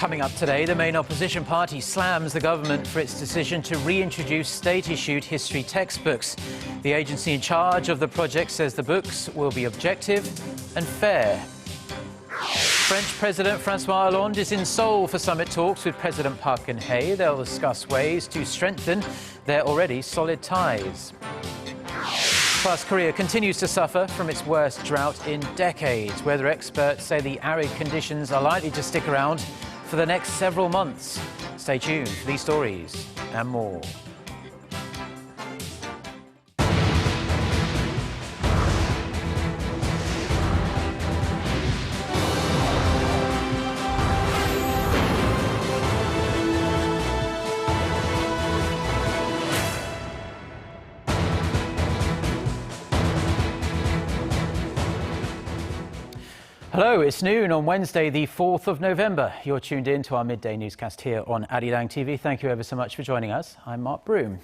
Coming up today, the main opposition party slams the government for its decision to reintroduce state-issued history textbooks. The agency in charge of the project says the books will be objective and fair. French President Francois Hollande is in Seoul for summit talks with President Park Geun-hye. They'll discuss ways to strengthen their already solid ties. Plus, Korea continues to suffer from its worst drought in decades. Weather experts say the arid conditions are likely to stick around for the next several months. Stay tuned for these stories and more. Hello, it's noon on Wednesday, the 4th of November. You're tuned in to our midday newscast here on Arirang TV. Thank you ever so much for joining us. I'm Mark Broome.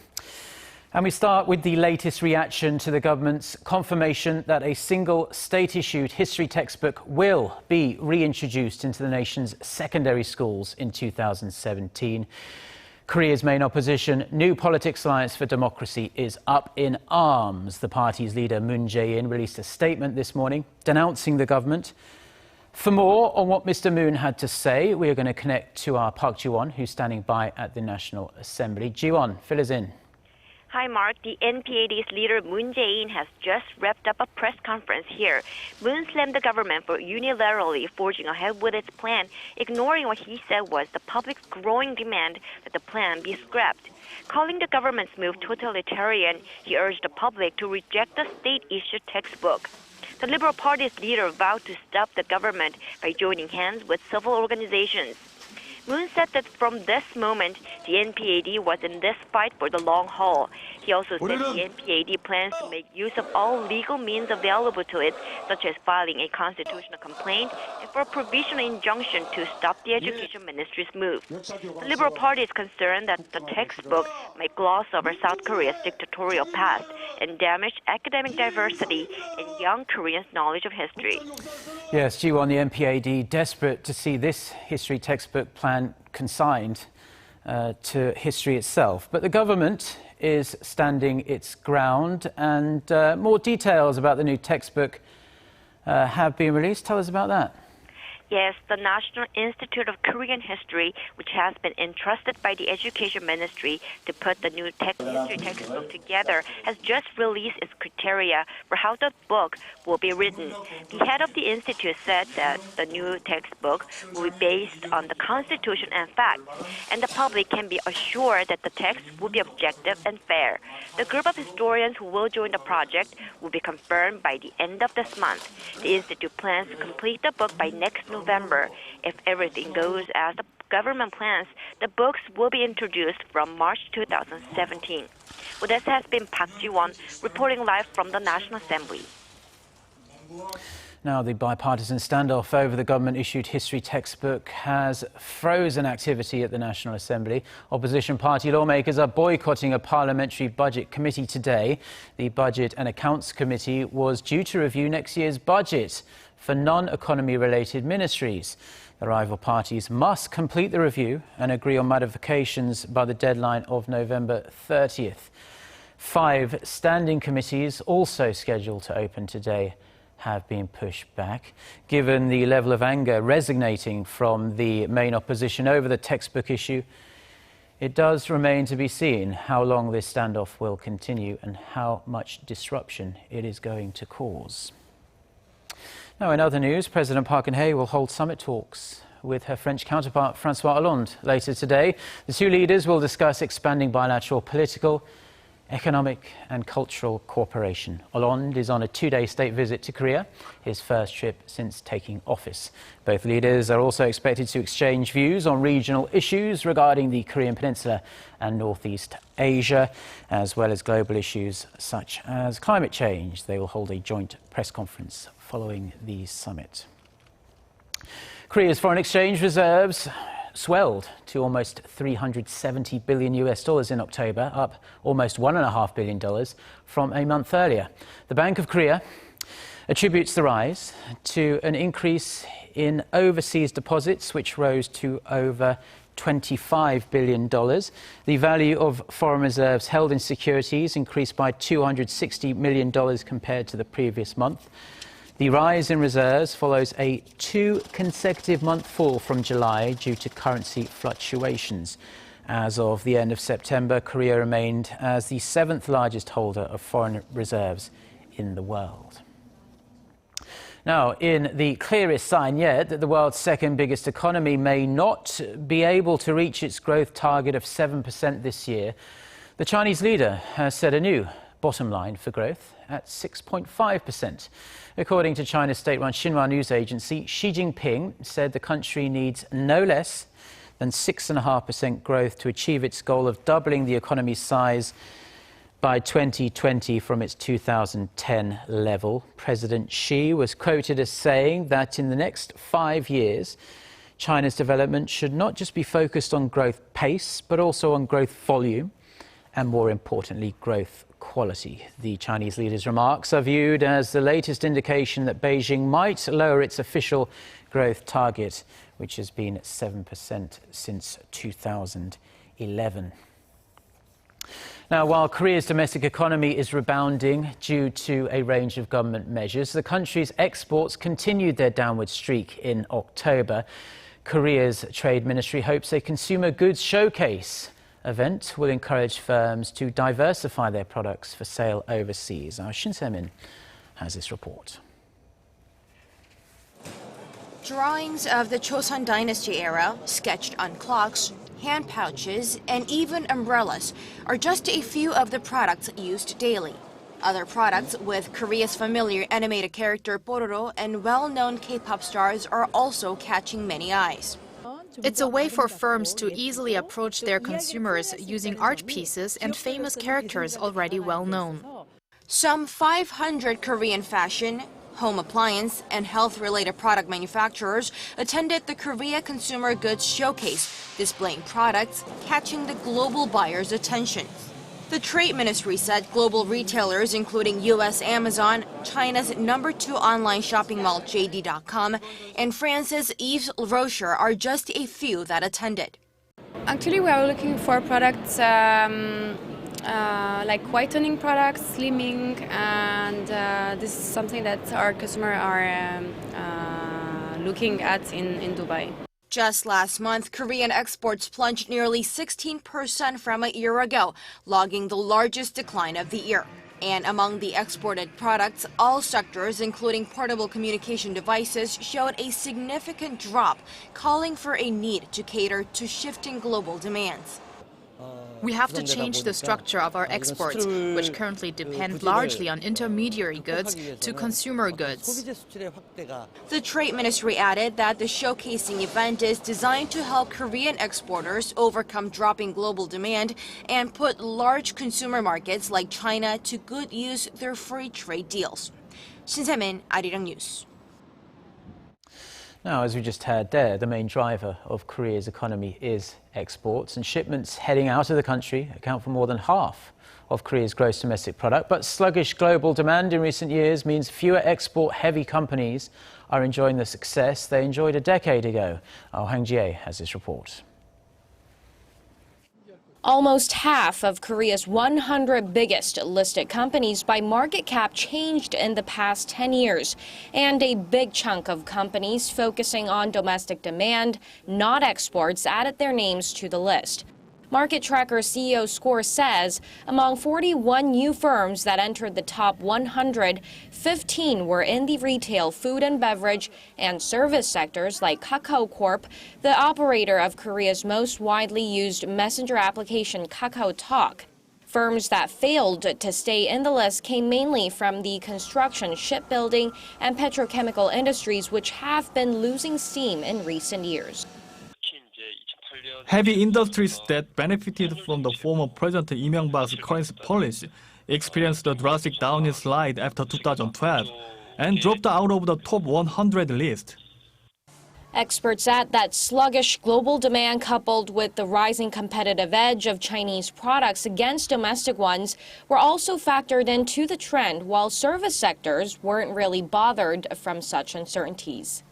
And we start with the latest reaction to the government's confirmation that a single state-issued history textbook will be reintroduced into the nation's secondary schools in 2017. Korea's main opposition, New Politics Alliance for Democracy, is up in arms. The party's leader, Moon Jae-in, released a statement this morning denouncing the government. For more on what Mr. Moon had to say, we are going to connect to our Park Ji-won, who's standing by at the National Assembly. Ji-won, fill us in. Hi, Mark. The NPAD's leader, Moon Jae-in, has just wrapped up a press conference here. Moon slammed the government for unilaterally forging ahead with its plan, ignoring what he said was the public's growing demand that the plan be scrapped. Calling the government's move totalitarian, he urged the public to reject the state-issued textbook. The Liberal Party's leader vowed to stop the government by joining hands with civil organizations. Moon said that from this moment, the NPAD was in this fight for the long haul. He also said the NPAD plans to make use of all legal means available to it, such as filing a constitutional complaint and for a provisional injunction to stop the Education Ministry's move. The Liberal Party is concerned that the textbook might gloss over South Korea's dictatorial past and damage academic diversity and young Koreans' knowledge of history. Yes, Ji-won, the NPAD desperate to see this history textbook plan consigned to history itself. But the government is standing its ground, and more details about the new textbook have been released. Tell us about that. Yes, the National Institute of Korean History, which has been entrusted by the Education Ministry to put the new history textbook together, has just released its criteria for how the book will be written. The head of the institute said that the new textbook will be based on the Constitution and facts, and the public can be assured that the text will be objective and fair. The group of historians who will join the project will be confirmed by the end of this month. The institute plans to complete the book by next November. If everything goes as the government plans, the books will be introduced from March 2017. Well, this has been Park Ji-won reporting live from the National Assembly. Now, the bipartisan standoff over the government-issued history textbook has frozen activity at the National Assembly. Opposition party lawmakers are boycotting a parliamentary budget committee today. The Budget and Accounts Committee was due to review next year's budget for non-economy-related ministries. The rival parties must complete the review and agree on modifications by the deadline of November 30th. 5 standing committees, also scheduled to open today, have been pushed back. Given the level of anger resonating from the main opposition over the textbook issue, it does remain to be seen how long this standoff will continue and how much disruption it is going to cause. Now, in other news, President Park Geun-hye will hold summit talks with her French counterpart Francois Hollande later today. The two leaders will discuss expanding bilateral political, economic and cultural cooperation. Hollande is on a 2-day state visit to Korea, his first trip since taking office. Both leaders are also expected to exchange views on regional issues regarding the Korean Peninsula and Northeast Asia, as well as global issues such as climate change. They will hold a joint press conference following the summit. Korea's foreign exchange reserves swelled to almost $370 billion in October, up almost $1.5 billion from a month earlier. The Bank of Korea attributes the rise to an increase in overseas deposits, which rose to over $25 billion. The value of foreign reserves held in securities increased by $260 million compared to the previous month. The rise in reserves follows a 2 consecutive month fall from July due to currency fluctuations. As of the end of September, Korea remained as the 7th largest holder of foreign reserves in the world. Now, in the clearest sign yet that the world's second biggest economy may not be able to reach its growth target of 7% this year, the Chinese leader has set a new bottom line for growth at 6.5%. According to China's state-run Xinhua news agency, Xi Jinping said the country needs no less than 6.5% growth to achieve its goal of doubling the economy's size by 2020 from its 2010 level. President Xi was quoted as saying that in the next 5 years, China's development should not just be focused on growth pace, but also on growth volume and, more importantly, growth quality. The Chinese leader's remarks are viewed as the latest indication that Beijing might lower its official growth target, which has been at 7% since 2011. Now, while Korea's domestic economy is rebounding due to a range of government measures, the country's exports continued their downward streak in October. Korea's trade ministry hopes a consumer goods showcase event will encourage firms to diversify their products for sale overseas. Our Shin Se-min has this report. Drawings of the Joseon Dynasty era, sketched on clocks, hand pouches, and even umbrellas are just a few of the products used daily. Other products with Korea's familiar animated character Pororo and well-known K-pop stars are also catching many eyes. It's a way for firms to easily approach their consumers using art pieces and famous characters already well known. Some 500 Korean fashion, home appliance, and health-related product manufacturers attended the Korea Consumer Goods Showcase, displaying products catching the global buyers' attention. The Trade Ministry said global retailers, including U.S. Amazon, China's #2 online shopping mall JD.com, and France's Yves Rocher are just a few that attended. Actually, we are looking for products like whitening products, slimming, and this is something that our customers are looking at in Dubai. Just last month, Korean exports plunged nearly 16% from a year ago, logging the largest decline of the year. And among the exported products, all sectors, including portable communication devices, showed a significant drop, calling for a need to cater to shifting global demands. We have to change the structure of our exports, which currently depend largely on intermediary goods, to consumer goods. The Trade Ministry added that the showcasing event is designed to help Korean exporters overcome dropping global demand and put large consumer markets like China to good use their free trade deals. Shin Se-min, Arirang News. Now, as we just heard there, the main driver of Korea's economy is exports, and shipments heading out of the country account for more than half of Korea's gross domestic product. But sluggish global demand in recent years means fewer export-heavy companies are enjoying the success they enjoyed a decade ago. Our Geunhye has this report. Almost half of Korea's 100 biggest listed companies by market cap changed in the past 10 years. And a big chunk of companies focusing on domestic demand, not exports, added their names to the list. Market Tracker CEO Score says among 41 new firms that entered the top 100, 15 were in the retail, food and beverage, and service sectors like Kakao Corp, the operator of Korea's most widely used messenger application Kakao Talk. Firms that failed to stay in the list came mainly from the construction, shipbuilding, and petrochemical industries, which have been losing steam in recent years. Heavy industries that benefited from the former President Lee Myung-bak's currency policy experienced a drastic downhill slide after 2012 and dropped out of the top 100 list. Experts add that sluggish global demand coupled with the rising competitive edge of Chinese products against domestic ones were also factored into the trend, while service sectors weren't really bothered from such uncertainties.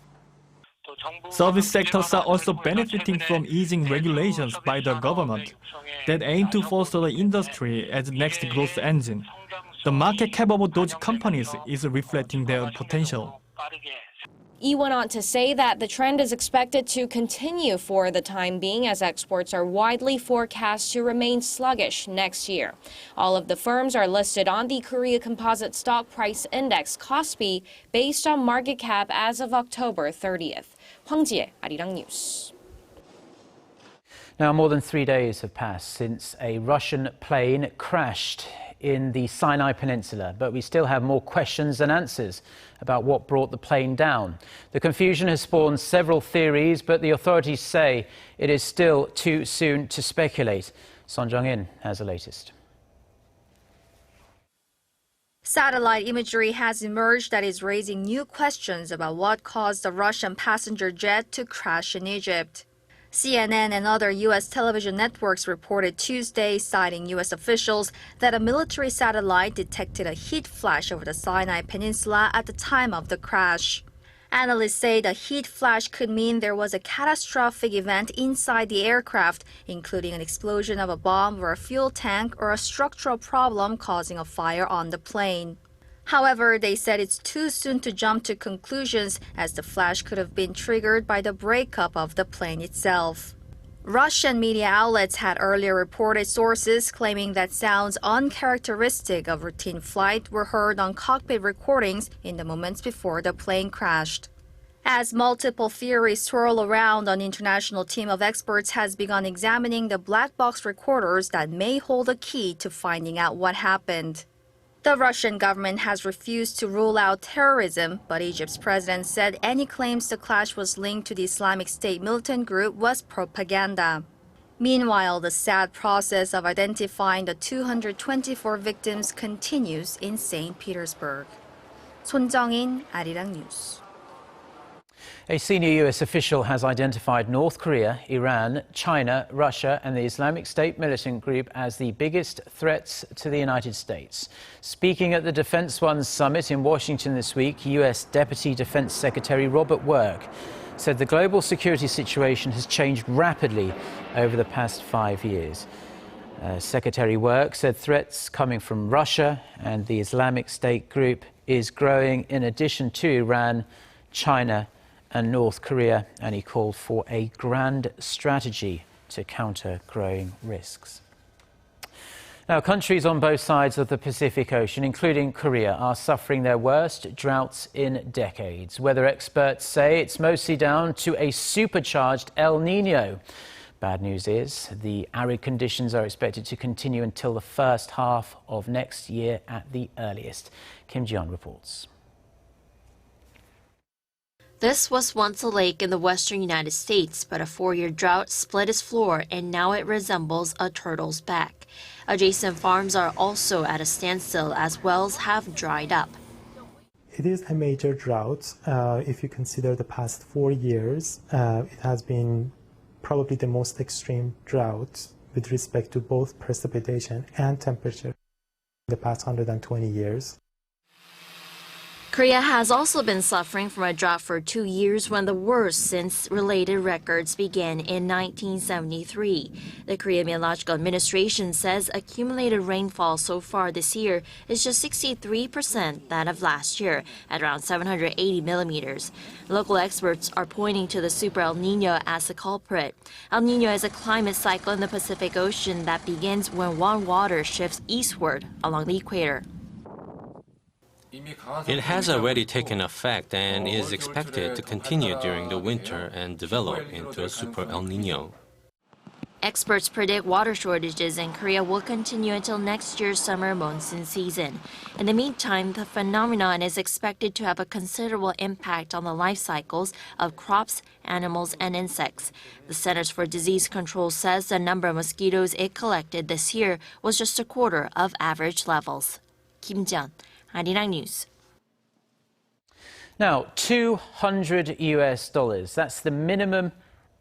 Service sectors are also benefiting from easing regulations by the government that aim to foster the industry as the next growth engine. The market cap of those companies is reflecting their potential. He went on to say that the trend is expected to continue for the time being as exports are widely forecast to remain sluggish next year. All of the firms are listed on the Korea Composite Stock Price Index KOSPI based on market cap as of October 30th. Hwang Ji-hye, Arirang News. Now, more than 3 days have passed since a Russian plane crashed in the Sinai Peninsula, but we still have more questions than answers about what brought the plane down. The confusion has spawned several theories, but the authorities say it is still too soon to speculate. Son Jung-in has the latest. Satellite imagery has emerged that is raising new questions about what caused the Russian passenger jet to crash in Egypt. CNN and other U.S. television networks reported Tuesday, citing U.S. officials, that a military satellite detected a heat flash over the Sinai Peninsula at the time of the crash. Analysts say the heat flash could mean there was a catastrophic event inside the aircraft, including an explosion of a bomb or a fuel tank or a structural problem causing a fire on the plane. However, they said it's too soon to jump to conclusions, as the flash could have been triggered by the breakup of the plane itself. Russian media outlets had earlier reported sources claiming that sounds uncharacteristic of routine flight were heard on cockpit recordings in the moments before the plane crashed. As multiple theories swirl around, an international team of experts has begun examining the black box recorders that may hold a key to finding out what happened. The Russian government has refused to rule out terrorism, but Egypt's president said any claims the clash was linked to the Islamic State militant group was propaganda. Meanwhile, the sad process of identifying the 224 victims continues in St. Petersburg. Son Jung-in, Arirang News. A senior U.S. official has identified North Korea, Iran, China, Russia and the Islamic State militant group as the biggest threats to the United States. Speaking at the Defense One summit in Washington this week, U.S. Deputy Defense Secretary Robert Work said the global security situation has changed rapidly over the past 5 years. Secretary Work said threats coming from Russia and the Islamic State group is growing in addition to Iran, China and North Korea, and he called for a grand strategy to counter growing risks. Now, countries on both sides of the Pacific Ocean, including Korea, are suffering their worst droughts in decades. Weather experts say it's mostly down to a supercharged El Nino. Bad news is the arid conditions are expected to continue until the first half of next year at the earliest. Kim Ji-yeon reports. This was once a lake in the western United States, but a 4-year drought split its floor and now it resembles a turtle's back. Adjacent farms are also at a standstill as wells have dried up. It is a major drought. If you consider the past 4 years, it has been probably the most extreme drought with respect to both precipitation and temperature in the past 120 years. Korea has also been suffering from a drought for 2 years, one of the worst since related records began in 1973. The Korea Meteorological Administration says accumulated rainfall so far this year is just 63% that of last year, at around 780 millimeters. Local experts are pointing to the Super El Nino as the culprit. El Nino is a climate cycle in the Pacific Ocean that begins when warm water shifts eastward along the equator. It has already taken effect and is expected to continue during the winter and develop into a Super El Nino. Experts predict water shortages in Korea will continue until next year's summer monsoon season. In the meantime, the phenomenon is expected to have a considerable impact on the life cycles of crops, animals, and insects. The Centers for Disease Control says the number of mosquitoes it collected this year was just a quarter of average levels. Kim Ji-yeon, Arirang News. Now, $200, that's the minimum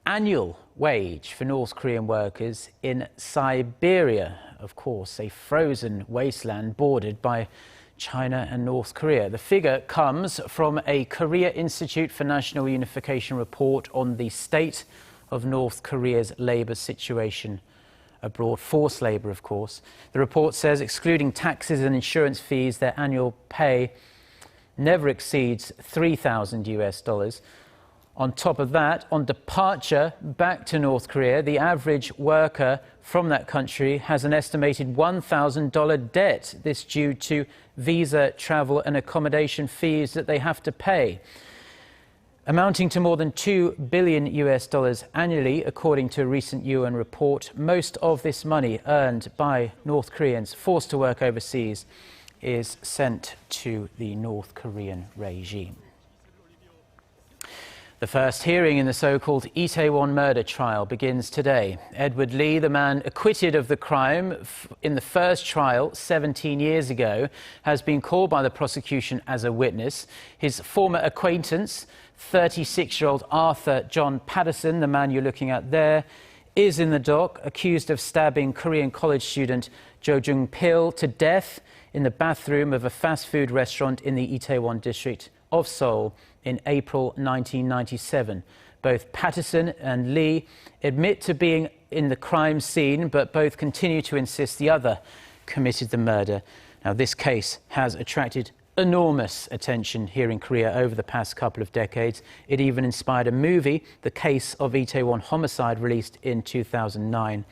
annual wage for North Korean workers in Siberia, of course, a frozen wasteland bordered by China and North Korea. The figure comes from a Korea Institute for National Unification report on the state of North Korea's labour situation abroad, forced labour, of course. The report says, excluding taxes and insurance fees, their annual pay never exceeds $3,000. On top of that, on departure back to North Korea, the average worker from that country has an estimated $1,000 debt. This due to visa, travel and accommodation fees that they have to pay, amounting to more than $2 billion annually, according to a recent UN report. Most of this money earned by North Koreans forced to work overseas is sent to the North Korean regime. The first hearing in the so-called Itaewon murder trial begins today. Edward Lee, the man acquitted of the crime in the first trial 17 years ago, has been called by the prosecution as a witness. His former acquaintance, 36-year-old Arthur John Patterson, the man you're looking at there, is in the dock, accused of stabbing Korean college student Jo Jung-pil to death in the bathroom of a fast food restaurant in the Itaewon district of Seoul in April 1997. Both Patterson and Lee admit to being in the crime scene, but both continue to insist the other committed the murder. Now, this case has attracted enormous attention here in Korea over the past couple of decades. It even inspired a movie, The Case of Itaewon Homicide, released in 2009.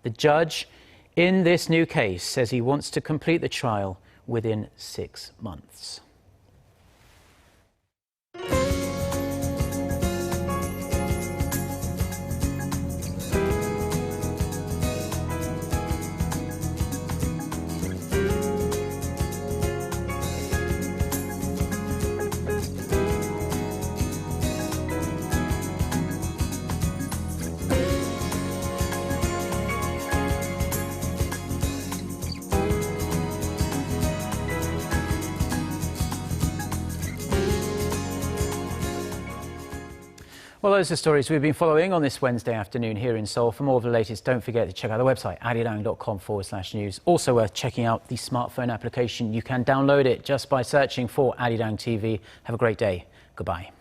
The judge in this new case says he wants to complete the trial within 6 months. Well, those are stories we've been following on this Wednesday afternoon here in Seoul. For more of the latest, don't forget to check out the website, arirang.com/news. Also worth checking out the smartphone application. You can download it just by searching for Arirang TV. Have a great day. Goodbye.